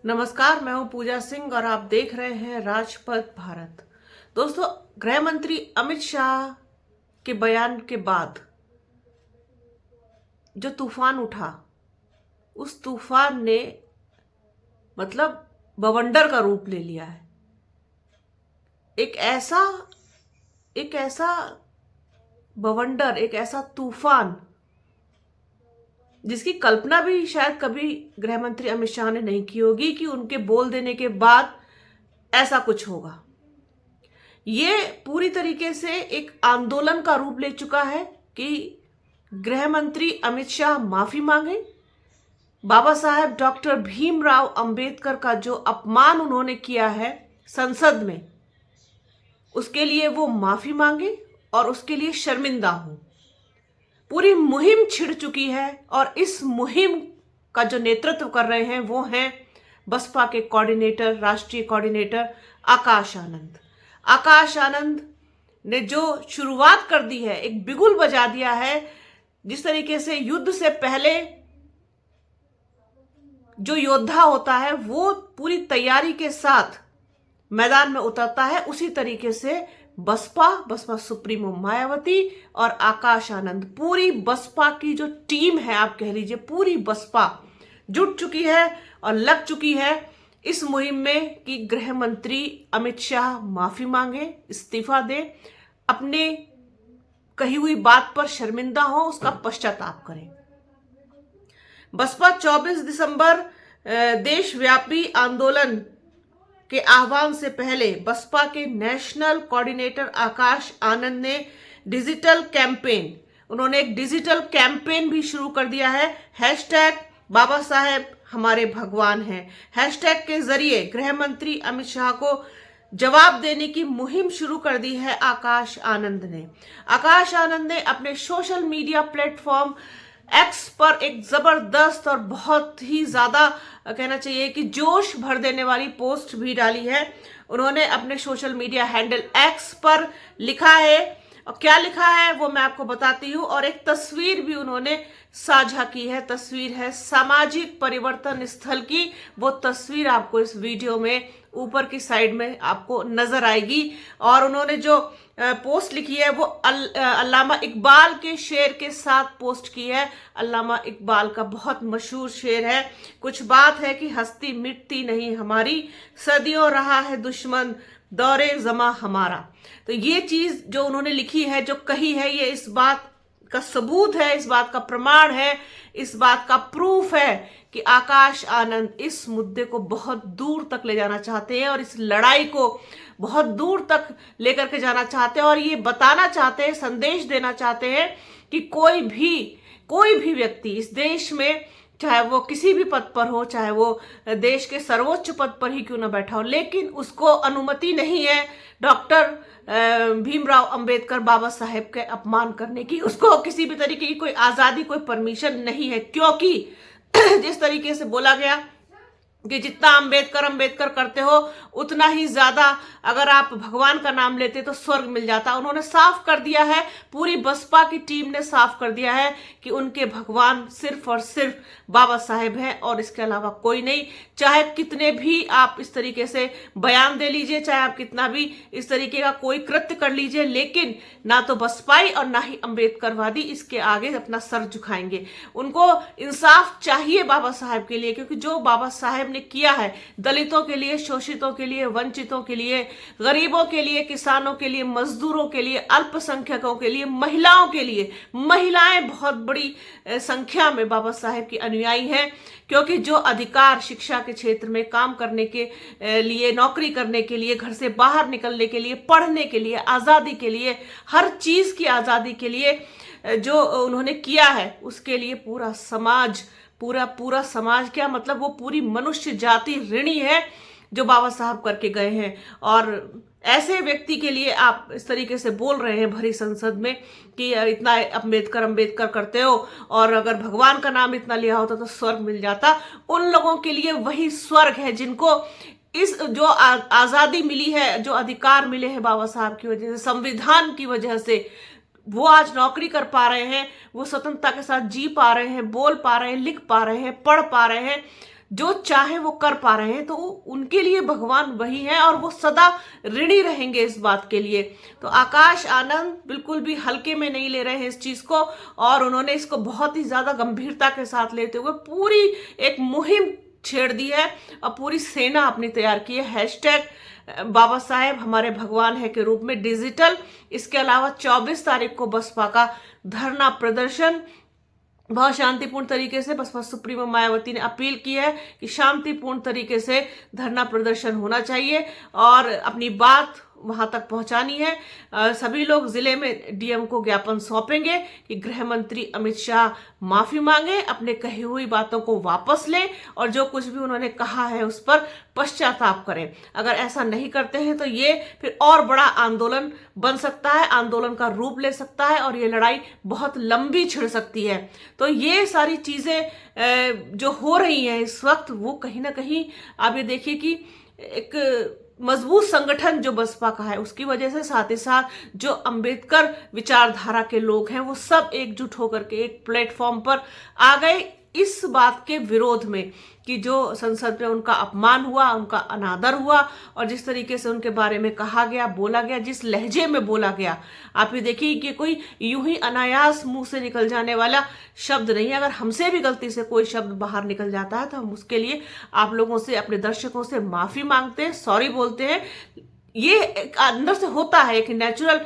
नमस्कार, मैं हूं पूजा सिंह और आप देख रहे हैं राजपथ भारत। दोस्तों, गृह मंत्री अमित शाह के बयान के बाद जो तूफान उठा, उस तूफान ने मतलब बवंडर का रूप ले लिया है। एक ऐसा बवंडर, एक ऐसा तूफान जिसकी कल्पना भी शायद कभी गृह मंत्री अमित शाह ने नहीं की होगी कि उनके बोल देने के बाद ऐसा कुछ होगा। ये पूरी तरीके से एक आंदोलन का रूप ले चुका है कि गृह मंत्री अमित शाह माफी मांगे। बाबा साहेब डॉक्टर भीमराव अंबेडकर का जो अपमान उन्होंने किया है संसद में, उसके लिए वो माफी मांगे और उसके लिए शर्मिंदा हो। पूरी मुहिम छिड़ चुकी है और इस मुहिम का जो नेतृत्व कर रहे हैं वो हैं बसपा के कोऑर्डिनेटर, राष्ट्रीय कोऑर्डिनेटर आकाश आनंद। आकाश आनंद ने जो शुरुआत कर दी है, एक बिगुल बजा दिया है। जिस तरीके से युद्ध से पहले जो योद्धा होता है वो पूरी तैयारी के साथ मैदान में उतरता है, उसी तरीके से बसपा सुप्रीमो मायावती और आकाश आनंद, पूरी बसपा की जो टीम है, आप कह लीजिए पूरी बसपा जुट चुकी है और लग चुकी है इस मुहिम में कि गृह मंत्री अमित शाह माफी मांगे, इस्तीफा दे, अपने कही हुई बात पर शर्मिंदा हो, उसका पश्चाताप करें। बसपा 24 दिसंबर देशव्यापी आंदोलन के आह्वान से पहले बसपा के नेशनल कोऑर्डिनेटर आकाश आनंद ने उन्होंने एक डिजिटल कैंपेन भी शुरू कर दिया है। हैशटैग बाबा साहेब हमारे भगवान हैं। हैशटैग के जरिए गृह मंत्री अमित शाह को जवाब देने की मुहिम शुरू कर दी है आकाश आनंद ने। आकाश आनंद ने अपने सोशल मीडिया प्लेटफॉर्म एक्स पर एक जबरदस्त और बहुत ही ज्यादा कहना चाहिए कि जोश भर देने वाली पोस्ट भी डाली है। उन्होंने अपने सोशल मीडिया हैंडल एक्स पर लिखा है, और क्या लिखा है वो मैं आपको बताती हूँ। और एक तस्वीर भी उन्होंने साझा की है। तस्वीर है सामाजिक परिवर्तन स्थल की। वो तस्वीर आपको इस वीडियो में ऊपर की साइड में आपको नजर आएगी। और उन्होंने जो पोस्ट लिखी है वो अल्लामा इकबाल के शेर के साथ पोस्ट की है। अल्लामा इकबाल का बहुत मशहूर शेर है, कुछ बात है कि हस्ती मिटती नहीं हमारी, सदियों रहा है दुश्मन दौरे जमा हमारा। तो ये चीज जो उन्होंने लिखी है, जो कही है, ये इस बात का सबूत है, इस बात का प्रमाण है, इस बात का प्रूफ है कि आकाश आनंद इस मुद्दे को बहुत दूर तक ले जाना चाहते हैं और इस लड़ाई को बहुत दूर तक लेकर के जाना चाहते हैं। और ये बताना चाहते हैं, संदेश देना चाहते हैं कि कोई भी व्यक्ति इस देश में, चाहे वो किसी भी पद पर हो, चाहे वो देश के सर्वोच्च पद पर ही क्यों ना बैठा हो, लेकिन उसको अनुमति नहीं है डॉक्टर भीमराव अंबेडकर बाबा साहेब के अपमान करने की। उसको किसी भी तरीके की कोई आजादी, कोई परमिशन नहीं है, क्योंकि जिस तरीके से बोला गया कि जितना अंबेडकर करते हो उतना ही ज्यादा अगर आप भगवान का नाम लेते तो स्वर्ग मिल जाता। उन्होंने साफ कर दिया है, पूरी बसपा की टीम ने साफ कर दिया है कि उनके भगवान सिर्फ और सिर्फ बाबा साहेब हैं और इसके अलावा कोई नहीं। चाहे कितने भी आप इस तरीके से बयान दे लीजिए, चाहे आप कितना भी इस तरीके का कोई कृत्य कर लीजिए, लेकिन ना तो बसपाई और ना ही अंबेडकरवादी इसके आगे अपना सर झुकाएंगे। उनको इंसाफ चाहिए बाबा साहेब के लिए, क्योंकि जो बाबा साहेब ने किया है दलितों के लिए, शोषितों के लिए, वंचितों के लिए, गरीबों के लिए, किसानों के लिए, मजदूरों के लिए, अल्पसंख्यकों के लिए, महिलाओं के लिए, महिलाएं बहुत बड़ी संख्या में बाबा साहेब की अनुयायी हैं, क्योंकि जो अधिकार शिक्षा के क्षेत्र में काम करने के लिए, नौकरी करने के लिए, घर से बाहर निकलने के लिए, पढ़ने के लिए, आजादी के लिए, हर चीज की आजादी के लिए जो उन्होंने किया है, उसके लिए पूरा समाज, पूरा समाज क्या मतलब वो पूरी मनुष्य जाति ऋणी है जो बाबा साहब करके गए हैं। और ऐसे व्यक्ति के लिए आप इस तरीके से बोल रहे हैं भरी संसद में कि इतना अंबेडकर करते हो और अगर भगवान का नाम इतना लिया होता तो स्वर्ग मिल जाता। उन लोगों के लिए वही स्वर्ग है जिनको इस जो आजादी मिली है, जो अधिकार मिले हैं बाबा साहब की वजह से, संविधान की वजह से, वो आज नौकरी कर पा रहे हैं, वो स्वतंत्रता के साथ जी पा रहे हैं, बोल पा रहे हैं, लिख पा रहे हैं, पढ़ पा रहे हैं। जो चाहे वो कर पा रहे हैं, तो उनके लिए भगवान वही है और वो सदा ऋणी रहेंगे इस बात के लिए। तो आकाश आनंद बिल्कुल भी हल्के में नहीं ले रहे हैं इस चीज को, और उन्होंने इसको बहुत ही ज्यादा गंभीरता के साथ लेते हुए पूरी एक मुहिम छेड़ दी है और पूरी सेना अपनी तैयार की है। हैशटैग बाबा साहेब हमारे भगवान है के रूप में डिजिटल। इसके अलावा 24 तारीख को बसपा का धरना प्रदर्शन बहुत शांतिपूर्ण तरीके से, बसपा सुप्रीमो मायावती ने अपील की है कि शांतिपूर्ण तरीके से धरना प्रदर्शन होना चाहिए और अपनी बात वहां तक पहुंचानी है। सभी लोग जिले में डीएम को ज्ञापन सौंपेंगे कि गृह मंत्री अमित शाह माफी मांगे, अपने कही हुई बातों को वापस लें और जो कुछ भी उन्होंने कहा है उस पर पश्चाताप करें। अगर ऐसा नहीं करते हैं तो ये फिर और बड़ा आंदोलन बन सकता है, आंदोलन का रूप ले सकता है और ये लड़ाई बहुत लंबी छिड़ सकती है। तो ये सारी चीजें जो हो रही हैं इस वक्त, वो कहीं ना कहीं आप ये देखिए कि एक मजबूत संगठन जो बसपा का है उसकी वजह से, साथ ही साथ जो अंबेडकर विचारधारा के लोग हैं वो सब एकजुट होकर के एक प्लेटफॉर्म पर आ गए इस बात के विरोध में कि जो संसद में उनका अपमान हुआ, उनका अनादर हुआ और जिस तरीके से उनके बारे में कहा गया, बोला गया, जिस लहजे में बोला गया, आप ये देखिए कि कोई यूं ही अनायास मुंह से निकल जाने वाला शब्द नहीं है। अगर हमसे भी गलती से कोई शब्द बाहर निकल जाता है तो हम उसके लिए आप लोगों से, अपने दर्शकों से माफी मांगते हैं, सॉरी बोलते हैं। ये अंदर से होता है, एक नेचुरल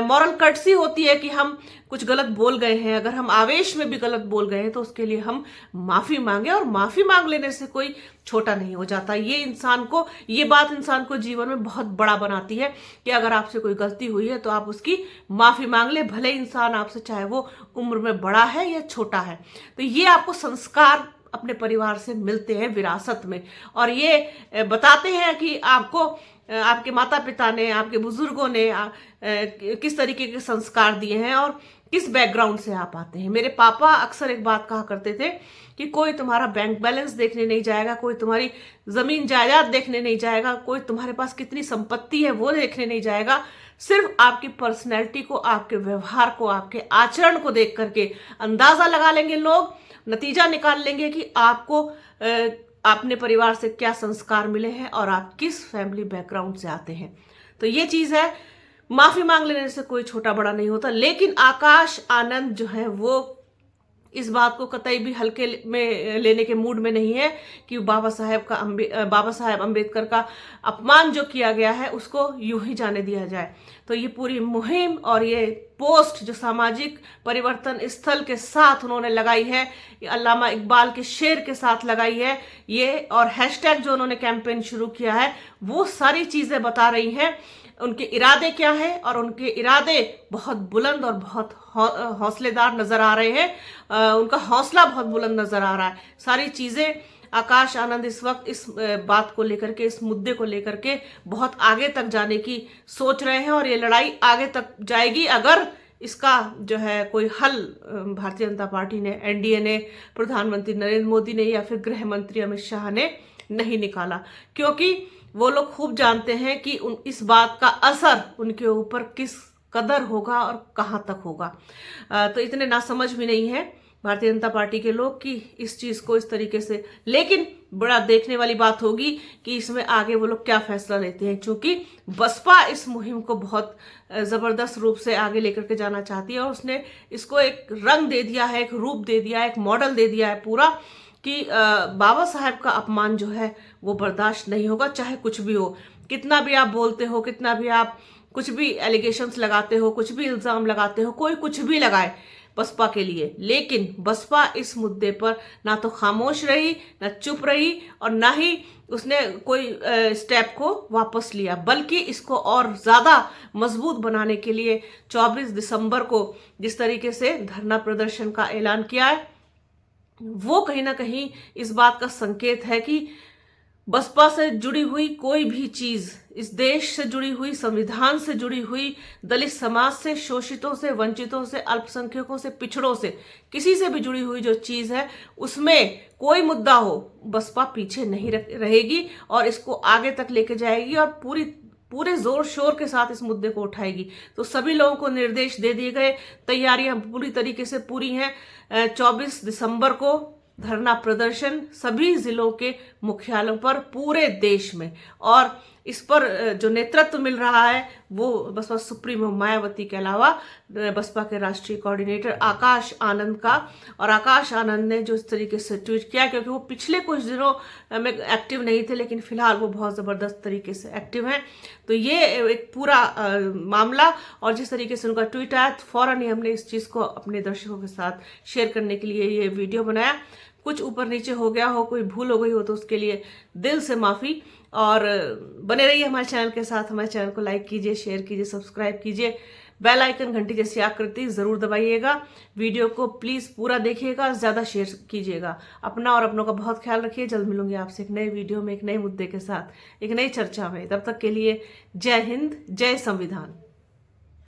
मॉरल कर्टसी होती है कि हम कुछ गलत बोल गए हैं, अगर हम आवेश में भी गलत बोल गए हैं तो उसके लिए हम माफी मांगे, और माफी मांग लेने से कोई छोटा नहीं हो जाता। ये बात इंसान को जीवन में बहुत बड़ा बनाती है कि अगर आपसे कोई गलती हुई है तो आप उसकी माफी मांग ले, भले इंसान आपसे चाहे वो उम्र में बड़ा है या छोटा है। तो ये आपको संस्कार अपने परिवार से मिलते हैं विरासत में, और ये बताते हैं कि आपको आपके माता पिता ने, आपके बुजुर्गों ने किस तरीके के संस्कार दिए हैं और किस बैकग्राउंड से आप आते हैं। मेरे पापा अक्सर एक बात कहा करते थे कि कोई तुम्हारा बैंक बैलेंस देखने नहीं जाएगा, कोई तुम्हारी जमीन जायदाद देखने नहीं जाएगा, कोई तुम्हारे पास कितनी संपत्ति है वो देखने नहीं जाएगा, सिर्फ आपकी पर्सनैलिटी को, आपके व्यवहार को, आपके आचरण को देख करके अंदाजा लगा लेंगे लोग, नतीजा निकाल लेंगे कि आपको अपने परिवार से क्या संस्कार मिले हैं और आप किस फैमिली बैकग्राउंड से आते हैं। तो ये चीज है, माफी मांग लेने से कोई छोटा बड़ा नहीं होता। लेकिन आकाश आनंद जो है वो इस बात को कतई भी हल्के में लेने के मूड में नहीं है कि बाबा साहेब अंबेडकर का अपमान जो किया गया है उसको यूं ही जाने दिया जाए। तो ये पूरी मुहिम और ये पोस्ट जो सामाजिक परिवर्तन स्थल के साथ उन्होंने लगाई है, अल्लामा इकबाल के शेर के साथ लगाई है ये, और हैशटैग जो उन्होंने कैंपेन शुरू किया है, वो सारी चीजें बता रही हैं उनके इरादे क्या है, और उनके इरादे बहुत बुलंद और बहुत हौसलेदार नजर आ रहे हैं। उनका हौसला बहुत बुलंद नजर आ रहा है। सारी चीजें आकाश आनंद इस वक्त इस बात को लेकर के, इस मुद्दे को लेकर के बहुत आगे तक जाने की सोच रहे हैं, और ये लड़ाई आगे तक जाएगी अगर इसका जो है कोई हल भारतीय जनता पार्टी ने, एनडीए ने, प्रधानमंत्री नरेंद्र मोदी ने या फिर गृह मंत्री अमित शाह ने नहीं निकाला, क्योंकि वो लोग खूब जानते हैं कि इस बात का असर उनके ऊपर किस कदर होगा और कहां तक होगा। तो इतने नासमझ भी नहीं है भारतीय जनता पार्टी के लोग कि इस चीज को इस तरीके से, लेकिन बड़ा देखने वाली बात होगी कि इसमें आगे वो लोग क्या फैसला लेते हैं, क्योंकि बसपा इस मुहिम को बहुत जबरदस्त रूप से आगे लेकर के जाना चाहती है और उसने इसको एक रंग दे दिया है, एक रूप दे दिया है, एक मॉडल दे दिया है पूरा कि बाबा साहेब का अपमान जो है वो बर्दाश्त नहीं होगा, चाहे कुछ भी हो, कितना भी आप बोलते हो, कितना भी आप कुछ भी एलिगेशंस लगाते हो, कुछ भी इल्जाम लगाते हो, कोई कुछ भी लगाए बसपा के लिए, लेकिन बसपा इस मुद्दे पर ना तो खामोश रही, ना चुप रही, और ना ही उसने कोई स्टेप को वापस लिया, बल्कि इसको और ज्यादा मजबूत बनाने के लिए 24 दिसंबर को जिस तरीके से धरना प्रदर्शन का ऐलान किया है, वो कहीं ना कहीं इस बात का संकेत है कि बसपा से जुड़ी हुई कोई भी चीज, इस देश से जुड़ी हुई, संविधान से जुड़ी हुई, दलित समाज से, शोषितों से, वंचितों से, अल्पसंख्यकों से, पिछड़ों से, किसी से भी जुड़ी हुई जो चीज है उसमें कोई मुद्दा हो, बसपा पीछे नहीं रहेगी और इसको आगे तक लेके जाएगी और पूरे जोर शोर के साथ इस मुद्दे को उठाएगी। तो सभी लोगों को निर्देश दे दिए गए, तैयारियां पूरी तरीके से पूरी हैं। 24 दिसंबर को धरना प्रदर्शन सभी जिलों के मुख्यालयों पर पूरे देश में। और इस पर जो नेतृत्व मिल रहा है वो बसपा सुप्रीमो मायावती के अलावा बसपा के राष्ट्रीय कोऑर्डिनेटर आकाश आनंद का। और आकाश आनंद ने जो इस तरीके से ट्वीट किया, क्योंकि वो पिछले कुछ दिनों में एक्टिव नहीं थे, लेकिन फिलहाल वो बहुत ज़बरदस्त तरीके से एक्टिव हैं। तो ये एक पूरा मामला और जिस तरीके से उनका ट्वीट आया, तो फ़ौरन ही हमने इस चीज़ को अपने दर्शकों के साथ शेयर करने के लिए ये वीडियो बनाया। कुछ ऊपर नीचे हो गया हो, कोई भूल हो गई हो, तो उसके लिए दिल से माफ़ी। और बने रहिए हमारे चैनल के साथ। हमारे चैनल को लाइक कीजिए, शेयर कीजिए, सब्सक्राइब कीजिए, बेल आइकन घंटी जैसी आकृति ज़रूर दबाइएगा। वीडियो को प्लीज़ पूरा देखिएगा, ज़्यादा शेयर कीजिएगा। अपना और अपनों का बहुत ख्याल रखिए। जल्द मिलूंगी आपसे एक नए वीडियो में, एक नए मुद्दे के साथ, एक नई चर्चा में। तब तक के लिए जय हिंद, जय संविधान।